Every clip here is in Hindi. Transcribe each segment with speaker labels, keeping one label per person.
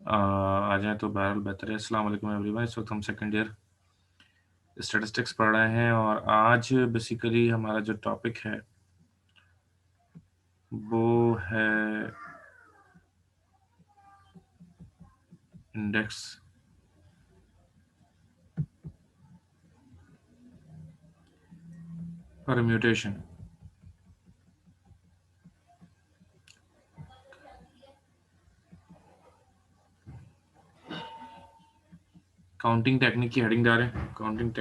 Speaker 1: आ जाए तो बहरहाल बेहतर है। अस्सलाम वालेकुम एवरीवन। इस वक्त हम सेकंड ईयर स्टैटिस्टिक्स पढ़ रहे हैं और आज बेसिकली हमारा जो टॉपिक है वो है इंडेक्स परम्यूटेशन। काउंटिंग टेक्निक की हेडिंग डालें। काउंटिंग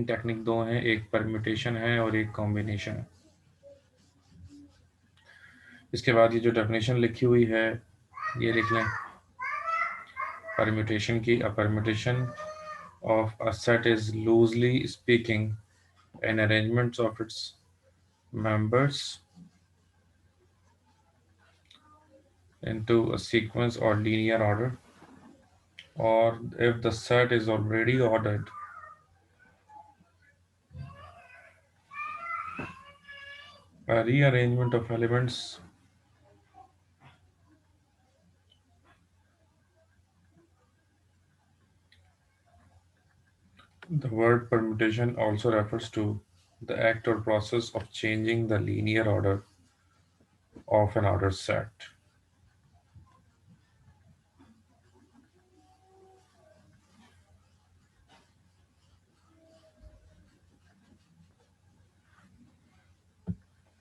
Speaker 1: टेक्निक दो हैं, एक परम्यूटेशन है और एक कॉम्बिनेशन है। इसके बाद ये जो डेफिनेशन लिखी हुई है ये लिख लें परम्यूटेशन की। अ permutation of a set is loosely speaking an arrangement of its members into a sequence or linear order, or if the set is already ordered, a rearrangement of elements the word permutation also refers to the act or process of changing the linear order of an ordered set.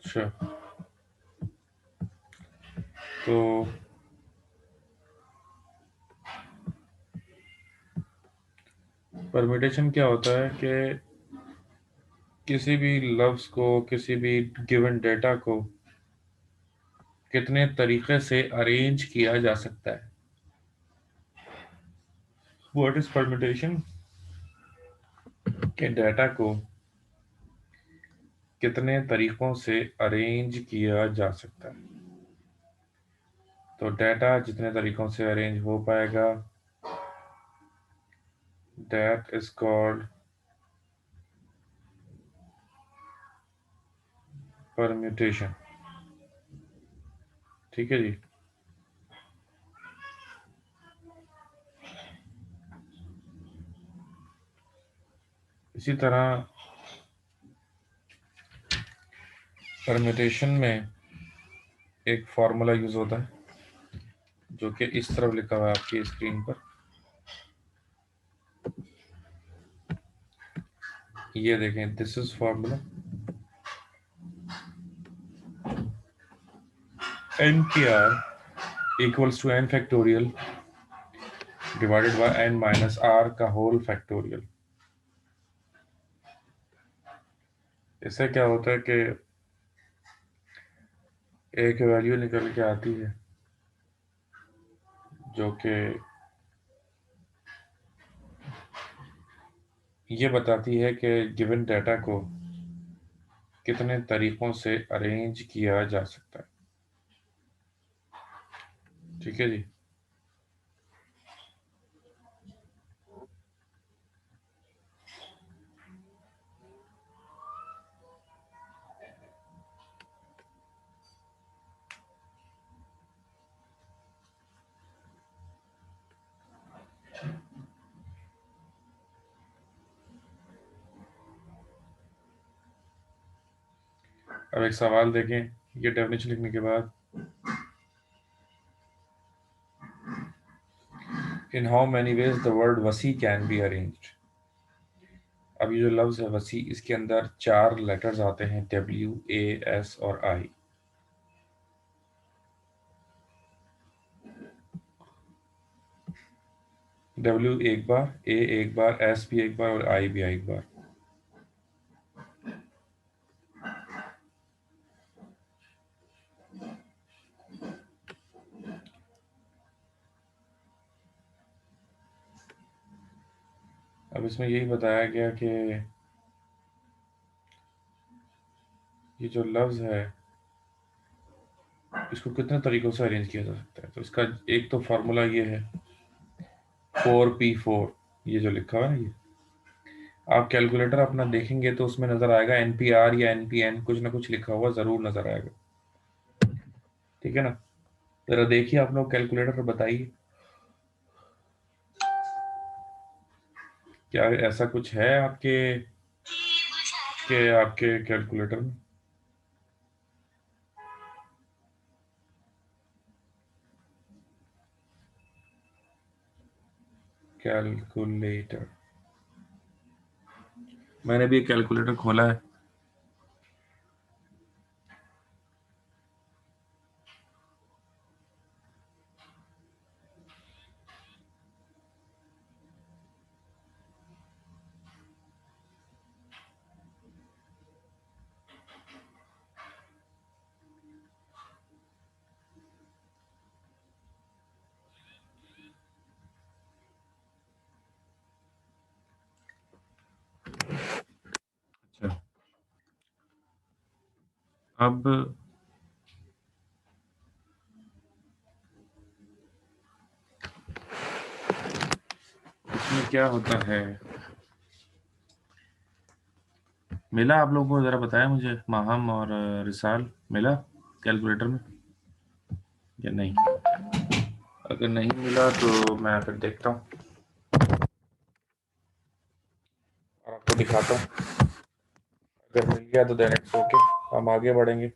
Speaker 1: Sure. तो परम्यूटेशन क्या होता है कि किसी भी लफ्ज को, किसी भी गिवन डेटा को कितने तरीके से अरेंज किया जा सकता है। What is permutation? के डेटा को कितने तरीकों से अरेंज किया जा सकता है। तो डेटा जितने तरीकों से अरेंज हो पाएगा दैट इज कॉल्ड परम्यूटेशन। ठीक है जी। इसी तरह परम्यूटेशन में एक फॉर्मूला यूज होता है जो कि इस तरफ लिखा हुआ है आपकी स्क्रीन पर। ये देखें, दिस इज फॉर्मूला n की r equals to n factorial divided by n minus r का होल फैक्टोरियल। इससे क्या होता है कि एक वैल्यू निकल के आती है जो कि ये बताती है कि गिवन डेटा को कितने तरीकों से अरेंज किया जा सकता है। ठीक है जी। अब एक सवाल देखें ये डेफिनेशन लिखने के बाद। In how many ways the word वसी कैन बी अरेंज्ड। अब ये जो लफ्ज है वसी, इसके अंदर 4 लेटर्स आते हैं, W, A, S और I। W एक बार, A एक बार, S भी एक बार और I भी एक बार। अब इसमें यही बताया गया कि ये जो लफ्ज है इसको कितने तरीकों से अरेंज किया जा सकता है। तो इसका एक तो फार्मूला ये है 4P4, ये जो लिखा हुआ है ये आप कैलकुलेटर अपना देखेंगे तो उसमें नजर आएगा NPR या NPN, कुछ ना कुछ लिखा हुआ जरूर नजर आएगा। ठीक है ना। जरा देखिए आप लोग कैलकुलेटर पर बताइए, क्या ऐसा कुछ है आपके कैलकुलेटर में? कैलकुलेटर, मैंने भी कैलकुलेटर खोला है। अच्छा, अब इसमें क्या होता है, मिला आप लोगों को? जरा बताया मुझे, माहम और रिसाल, मिला कैलकुलेटर में या नहीं? अगर नहीं मिला तो मैं फिर देखता हूँ और आपको दिखाता हूँ। अगर मिल गया तो देन इट्स ओके, हम आगे बढ़ेंगे।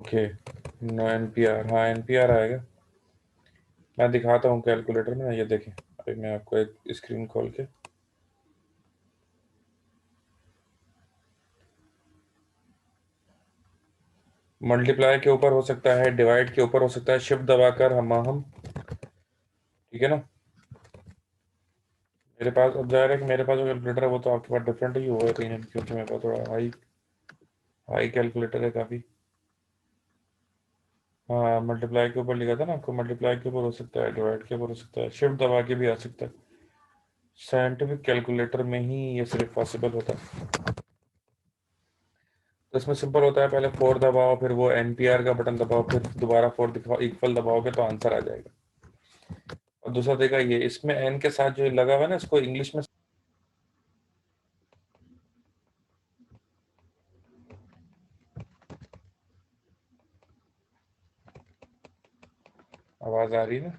Speaker 1: ओके, नो एनपीआर, हाँ एनपीआर आएगा। मैं दिखाता हूँ कैलकुलेटर में, ये देखें। अभी मैं आपको एक स्क्रीन खोल के, मल्टीप्लाई के ऊपर हो सकता है, डिवाइड के ऊपर हो सकता है, शिफ्ट दबाकर हम, ठीक है ना। मेरे पास अब जाहिर है कि मेरे पास जो कैलकुलेटर है वो तो आपके पास डिफरेंट ही होगा कहीं ना कहीं, क्योंकि मेरे पास थोड़ा हाई हाई कैलकुलेटर है काफ़ी। हाँ, मल्टीप्लाई के ऊपर लिखा था ना आपको, मल्टीप्लाई के ऊपर हो सकता है, डिवाइड के ऊपर हो सकता है, शिफ्ट दबा के भी आ सकता है। साइंटिफिक कैलकुलेटर में ही ये सिर्फ पॉसिबल होता है। तो इसमें सिंपल होता है, पहले फोर दबाओ, फिर वो एनपीआर का बटन दबाओ, फिर दोबारा फोर दिखाओ, इक्वल दबाओगे तो आंसर आ जाएगा। और दूसरा तरीका ये, इसमें एन के साथ जो लगा हुआ है ना, इसको इंग्लिश में, आवाज आ रही है ना?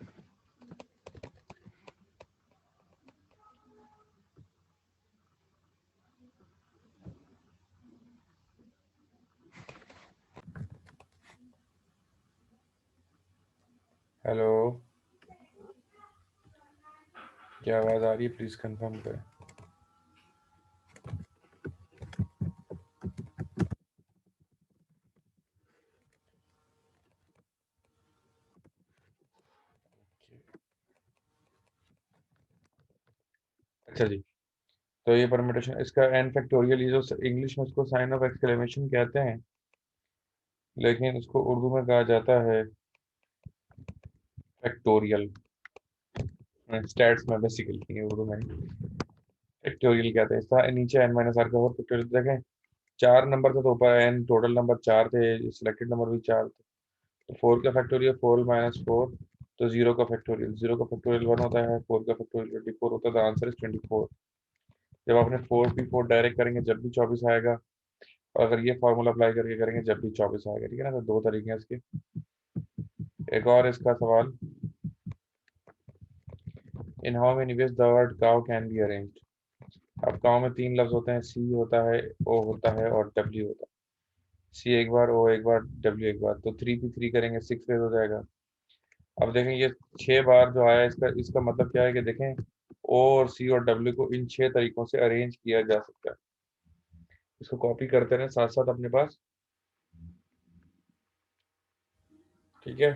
Speaker 1: हेलो, क्या आवाज आ रही है? प्लीज कंफर्म करें। अच्छा जी, तो ये परम्यूटेशन, इसका एन फैक्टोरियल, ये जो इंग्लिश में इसको साइन ऑफ एक्सक्लेमेशन कहते हैं, लेकिन इसको उर्दू में कहा जाता है फैक्टोरियल। स्टैट्स में बेसिकली, उर्दू में फैक्टोरियल कहते हैं। इसका नीचे एन माइनस आर का और फैक्टोरियल देखें। चार नंबर थे तो ऊपर एन, टोटल नंबर चार थे, सिलेक्टेड नंबर भी चार थे। तो फोर का फैक्टोरियल, फोर माइनस फोर, तो जीरो का फैक्टोरियल, जीरो का फैक्टोरियल वन होता है, फोर का फैक्टोरियल 24 होता है। तो आंसर इज 24। जब आपने फोर भी फोर डायरेक्ट करेंगे जब भी 24 आएगा, और अगर ये फॉर्मूला अप्लाई करके करेंगे जब भी 24 आएगा, ठीक है ना। तो दो तरीके हैं इसके। एक और इसका सवाल, इन how many ways the word cow can be arranged. अब काउ में तीन लफ्ज होते हैं, सी होता है, ओ होता है और डब्ल्यू होता है। सी एक बार, ओ एक बार, डब्ल्यू एक बार, तो थ्री भी थ्री करेंगे, सिक्स वेज हो जाएगा। अब देखें ये छह बार जो आया, इसका इसका मतलब क्या है कि देखें, ओ और सी और डब्ल्यू को इन छह तरीकों से अरेंज किया जा सकता है। इसको कॉपी करते रहें साथ साथ अपने पास, ठीक है।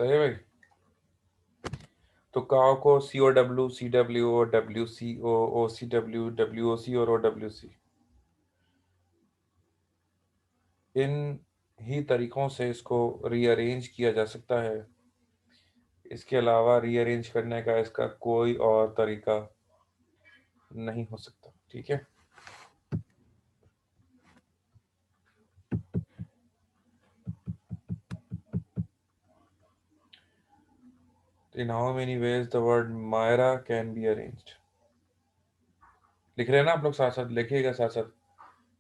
Speaker 1: सही है भाई। तो काओ को COW CWO WCO OCW WOC और OWC, इन ही तरीकों से इसको रीअरेंज किया जा सकता है। इसके अलावा रीअरेंज करने का इसका कोई और तरीका नहीं हो सकता। ठीक है। In how many ways the word Myra can be arranged? लिख रहे हैं ना आप लोग, साथ साथ लिखिएगा साथ साथ।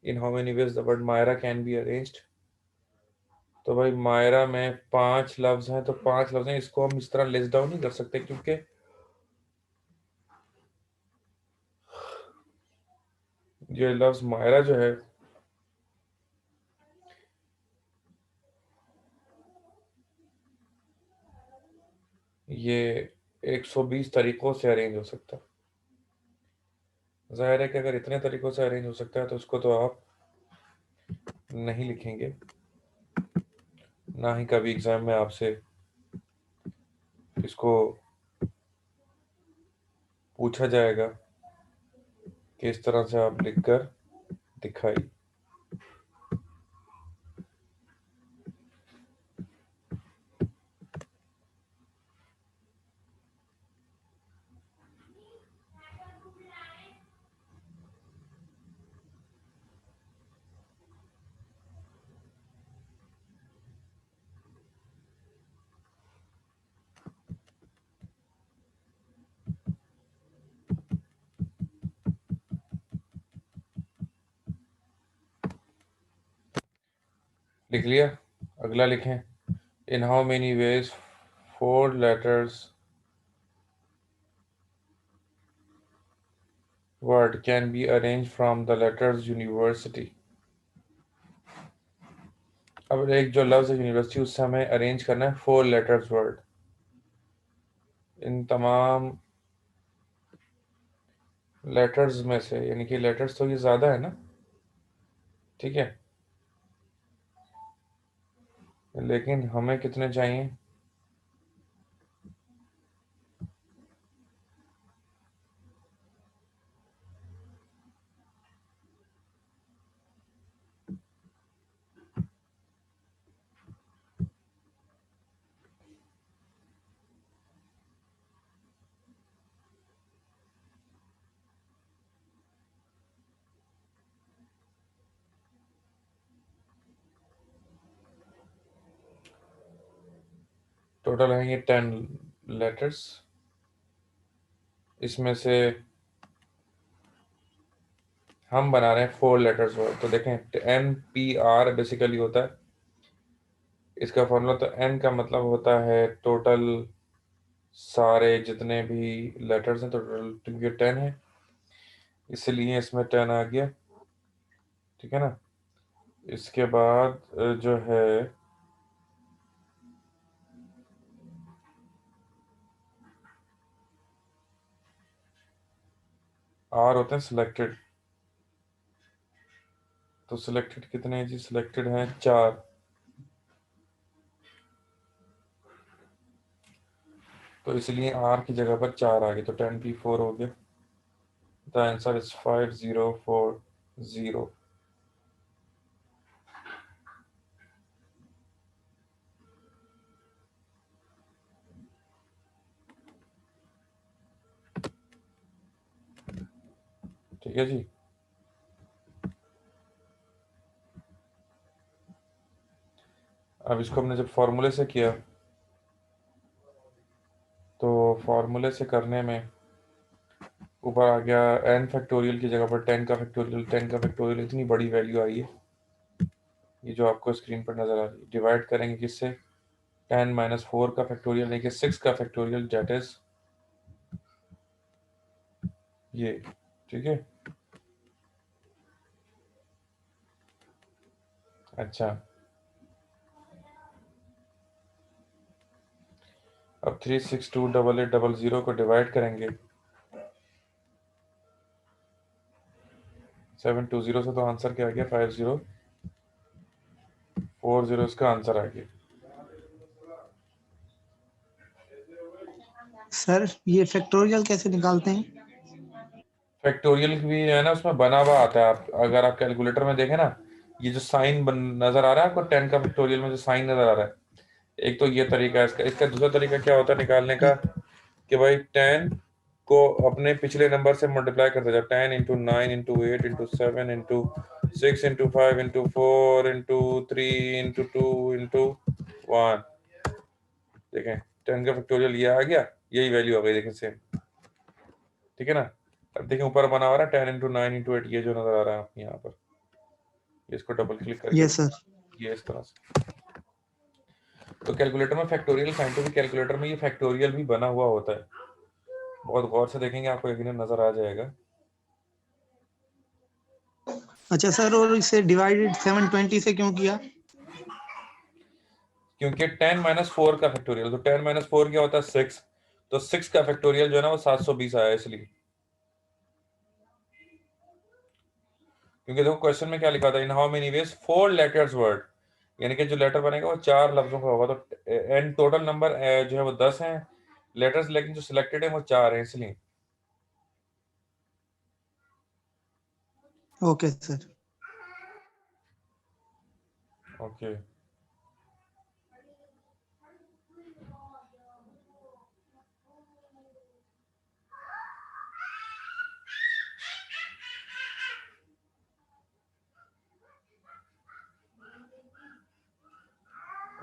Speaker 1: In how many ways the word Myra can be arranged. तो भाई मायरा में 5 लफ्ज हैं, तो 5 लफ्ज हैं, इसको हम इस तरह लिस्ट डाउन नहीं कर सकते, क्योंकि ये लफ्ज मायरा जो है ये 120 तरीकों से अरेंज हो सकता है। जाहिर है कि अगर इतने तरीकों से अरेंज हो सकता है तो उसको तो आप नहीं लिखेंगे, ना ही कभी एग्जाम में आपसे इसको पूछा जाएगा कि इस तरह से आप लिखकर दिखाई। लिख लिया? अगला लिखें। इन how many veg 4 letters word can be arranged from the letters university। अब एक जो लफ्ज है यूनिवर्सिटी, उससे हमें अरेंज करना है 4 लेटर्स वर्ड। इन तमाम लेटर्स में से, यानी कि लेटर्स तो ये ज्यादा है ना, ठीक है, लेकिन हमें कितने चाहिए? टोटल है ये 10 लेटर्स। इसमें से हम बना रहे हैं 4 लेटर्स वर्ड। तो देखें, NPR बेसिकली होता है इसका फॉर्मूला। तो N का मतलब होता है टोटल सारे जितने भी लेटर्स हैं, तो टोटल ये 10 है, इसलिए इसमें 10 आ गया। ठीक है ना। इसके बाद जो है R होते हैं सिलेक्टेड। तो सिलेक्टेड कितने हैं जी? सिलेक्टेड हैं 4। तो इसलिए R की जगह पर 4 आ गए, तो 10P4 हो गया। The answer is 5040। ठीक है जी। अब इसको हमने जब फॉर्मूले से किया, तो फॉर्मूले से करने में ऊपर आ गया n फैक्टोरियल की जगह पर 10 का फैक्टोरियल। 10 का फैक्टोरियल इतनी बड़ी वैल्यू आई है, ये जो आपको स्क्रीन पर नजर आ रही है। डिवाइड करेंगे किससे? 10 - 4 का फैक्टोरियल, नहीं कि 6 का फैक्टोरियल, डेट इज ये। ठीक है। अच्छा, अब 3628800 को डिवाइड करेंगे 720 से, तो आंसर क्या आ गया? 5040 इसका आंसर आ गया।
Speaker 2: सर ये फैक्टोरियल कैसे निकालते हैं?
Speaker 1: फैक्टोरियल भी है ना, उसमें बना हुआ आता है। आप अगर आप कैलकुलेटर में देखें ना, ये जो साइन नजर आ रहा है आपको, 10 का फैक्टोरियल में जो साइन नजर आ रहा है, एक तो ये तरीका है इसका। इसका दूसरा तरीका क्या होता है निकालने का, कि भाई 10 को अपने पिछले नंबर से मल्टीप्लाई करते जाओ। 10 into 9 into 8 into 7 into 6 into 5 into 4 into 3 into 2 into 1। देखें 10 का फैक्टोरियल ये आ गया, यही वैल्यू आ गई, देखें सेम। ठीक है ना। अब देखें ऊपर बना हुआ है 10 इंटू 9 इंटू 8, ये जो नजर आ रहा है आपको यहाँ पर, इसको डबल क्लिक करके
Speaker 2: यस सर।
Speaker 1: ये इस तरह से। तो कैलकुलेटर में फैक्टोरियल, साइंटिफिक कैलकुलेटर में ये फैक्टोरियल भी बना हुआ होता है। बहुत गौर से देखेंगे आपको यकीनन नजर आ जाएगा।
Speaker 2: अच्छा सर, और इसे डिवाइडेड 720 से क्यों किया?
Speaker 1: क्योंकि 10 - 4 का फैक्टोरियल, तो 10 - 4 क्या होता है 6, तो 6 का फैक्टोरियल जो है ना वो 720 आया इसलिए। क्योंकि देखो क्वेश्चन में क्या लिखा था, इन how many veg 4 letters word, यानी कि जो लेटर बनेगा वो 4 लफ्जों का होगा। तो एंड टोटल नंबर जो है वो 10 है लेटर्स, लेकिन जो सिलेक्टेड है वो 4 है इसलिए।
Speaker 2: Okay sir.
Speaker 1: ओके।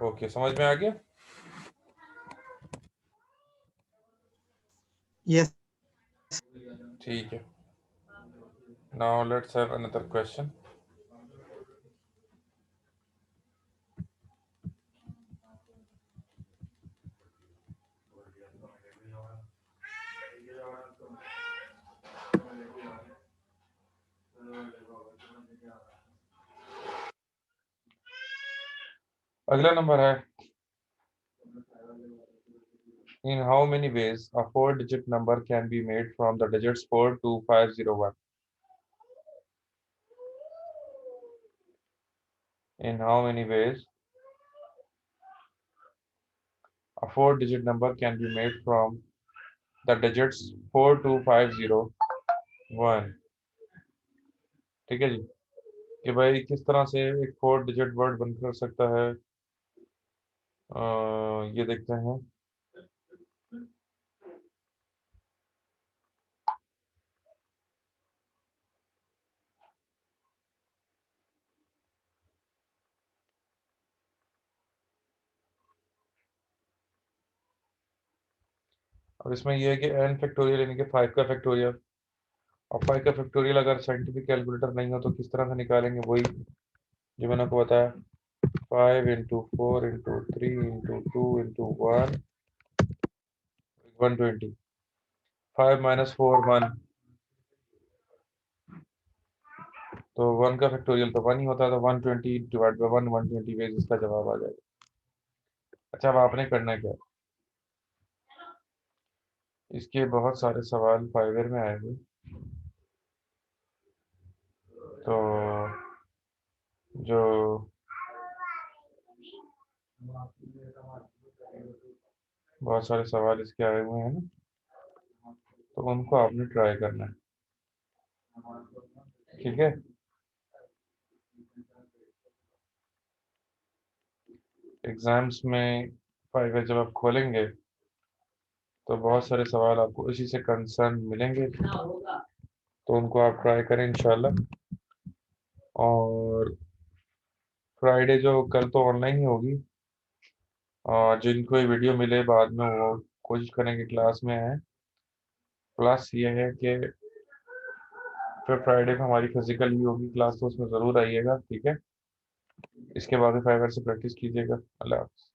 Speaker 1: ओके, समझ में आ गया।
Speaker 2: यस।
Speaker 1: ठीक है, now let's have another question. अगला नंबर है, in how many ways a 4-digit number can be made from the digits 4 to 501? In how many ways a 4-digit number can be made from the digits 4 to 501? ठीक है जी, कि भाई किस तरह से एक 4 डिजिट वर्ड बनकर सकता है। ये देखते हैं। अब इसमें ये है कि n फैक्टोरियल यानी कि 5 का फैक्टोरियल, और 5 का फैक्टोरियल अगर साइंटिफिक कैलकुलेटर नहीं हो तो किस तरह से निकालेंगे, वही जो मैंने आपको बताया। 5 इंटू 4 इंटू 3 इंटू 2 इंटू 1, 120। 5 - 4 1, तो 1 का फैक्टोरियल तो 1 ही होता है, तो 120 डिवाइड बाई 1, 120 वेज इसका जवाब आ जाएगा। अच्छा, अब आपने करना है क्या, इसके बहुत सारे सवाल फाइवर में आए हुए, तो जो बहुत सारे सवाल इसके आए हुए हैं ना, तो उनको आपने ट्राई करना है। ठीक है। एग्जाम्स में फाइवर जब आप खोलेंगे तो बहुत सारे सवाल आपको इसी से कंसर्न मिलेंगे, तो उनको आप ट्राई करें इंशाल्लाह। और फ्राइडे जो कल तो ऑनलाइन ही होगी, और जिनको ये वीडियो मिले बाद में वो कोशिश करेंगे क्लास में आए। प्लस ये है कि फिर फ्राइडे को हमारी फिजिकल ही होगी क्लास, तो उसमें ज़रूर आइएगा। ठीक है, इसके बाद फाइवर से प्रैक्टिस कीजिएगा। अल्लाह हाफ़िज़।